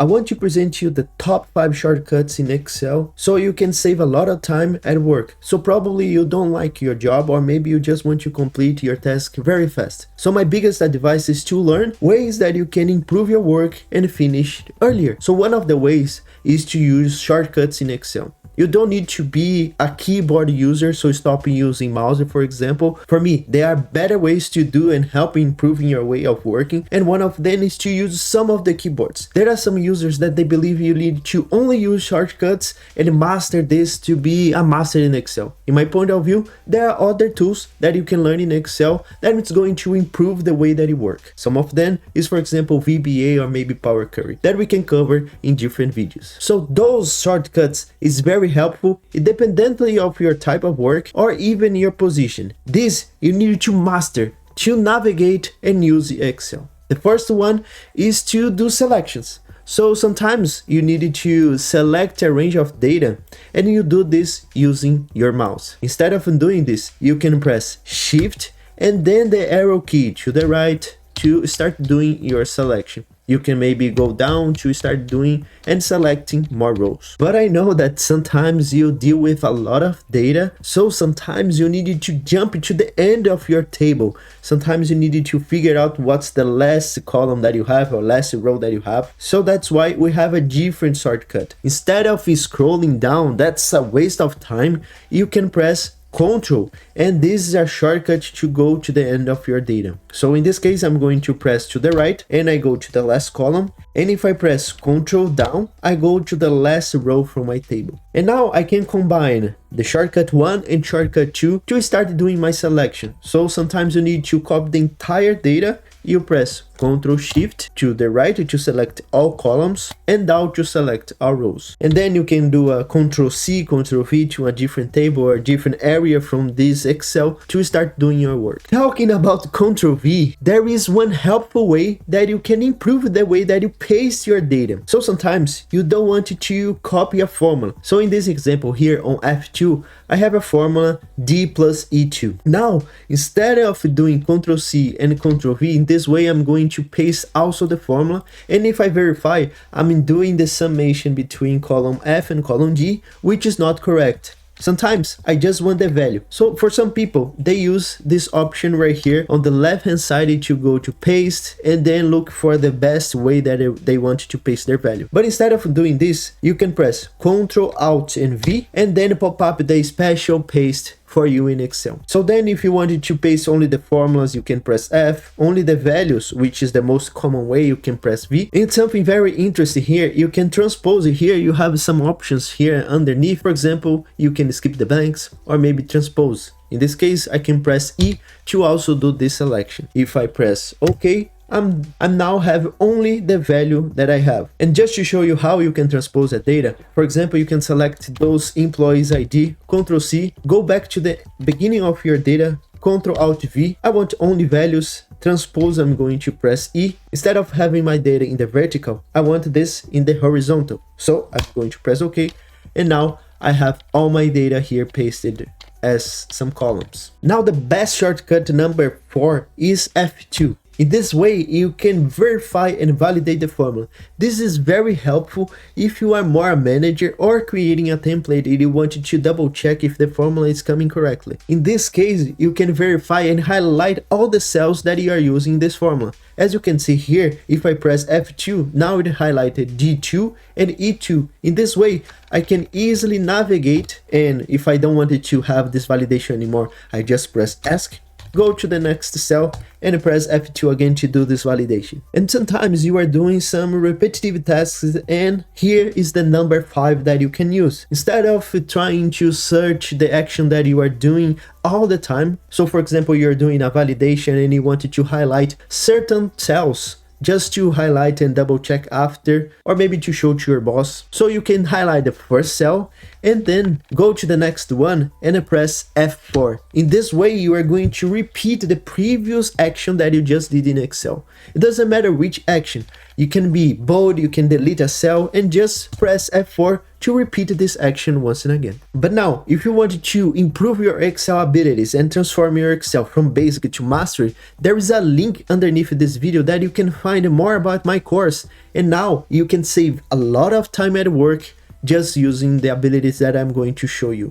I want to present you the top 5 shortcuts in Excel so you can save a lot of time at work. So probably you don't like your job, or maybe you just want to complete your task very fast. So my biggest advice is to learn ways that you can improve your work and finish earlier. So one of the ways is to use shortcuts in Excel. You don't need to be a keyboard user, so stop using mouse, for example. For me, there are better ways to do and help improving your way of working, and one of them is to use some of the keyboards. There are some users that they believe you need to only use shortcuts and master this to be a master in Excel. In my point of view, there are other tools that you can learn in Excel that it's going to improve the way that you work. Some of them is, for example, VBA or maybe Power Query that we can cover in different videos. So those shortcuts is very helpful independently of your type of work or even your position. This you need to master to navigate and use Excel. The first one is to do selections. So sometimes you need to select a range of data and you do this using your mouse. Instead of doing this, you can press Shift and then the arrow key to the right to start doing your selection. You can maybe go down to start doing and selecting more rows. But I know that sometimes you deal with a lot of data, so sometimes you need to jump to the end of your table. Sometimes you need to figure out what's the last column that you have or last row that you have. So that's why we have a different shortcut. Instead of scrolling down, that's a waste of time, you can press Ctrl, and this is a shortcut to go to the end of your data. So in this case, I'm going to press to the right and I go to the last column, and if I press Ctrl down, I go to the last row from my table. And now I can combine the shortcut 1 and shortcut 2 to start doing my selection. So sometimes you need to copy the entire data. You press Ctrl Shift to the right to select all columns and down to select all rows. And then you can do a Ctrl C, Ctrl V to a different table or a different area from this Excel to start doing your work. Talking about Ctrl V, there is one helpful way that you can improve the way that you paste your data. So sometimes you don't want to copy a formula. So in this example here on F2, I have a formula D plus E2. Now, instead of doing Ctrl C and Ctrl V, in this way I'm going to paste also the formula, and if I verify, I'm doing the summation between column F and column G, which is not correct. Sometimes I just want the value. So for some people, they use this option right here on the left hand side to go to paste and then look for the best way that they want to paste their value. But instead of doing this, you can press Ctrl Alt and V and then pop up the special paste for you in Excel. So then if you wanted to paste only the formulas, you can press F, only the values, which is the most common way, you can press V. And something very interesting here, you can transpose it here. You have some options here underneath. For example, you can skip the blanks or maybe transpose. In this case, I can press E to also do this selection. If I press OK, I'm now have only the value that I have. And just to show you how you can transpose that data, for example, you can select those employees ID, Ctrl C, go back to the beginning of your data, Ctrl Alt V. I want only values. Transpose, I'm going to press E. Instead of having my data in the vertical, I want this in the horizontal. So I'm going to press OK. And now I have all my data here pasted as some columns. Now the best shortcut number 4 is F2. In this way, you can verify and validate the formula. This is very helpful if you are more a manager or creating a template and you want to double check if the formula is coming correctly. In this case, you can verify and highlight all the cells that you are using this formula. As you can see here, if I press F2, now it highlighted D2 and E2. In this way, I can easily navigate, and if I don't want it to have this validation anymore, I just press Ask, go to the next cell and press F2 again to do this validation. And sometimes you are doing some repetitive tasks, and here is the number 5 that you can use. Instead of trying to search the action that you are doing all the time, so for example, you're doing a validation and you wanted to highlight certain cells just to highlight and double check after, or maybe to show to your boss. So you can highlight the first cell and then go to the next one and press F4. In this way, you are going to repeat the previous action that you just did in Excel. It doesn't matter which action. You can be bold, you can delete a cell, and just press F4 to repeat this action once and again. But now, if you want to improve your Excel abilities and transform your Excel from basic to mastery, there is a link underneath this video that you can find more about my course. And now you can save a lot of time at work just using the abilities that I'm going to show you.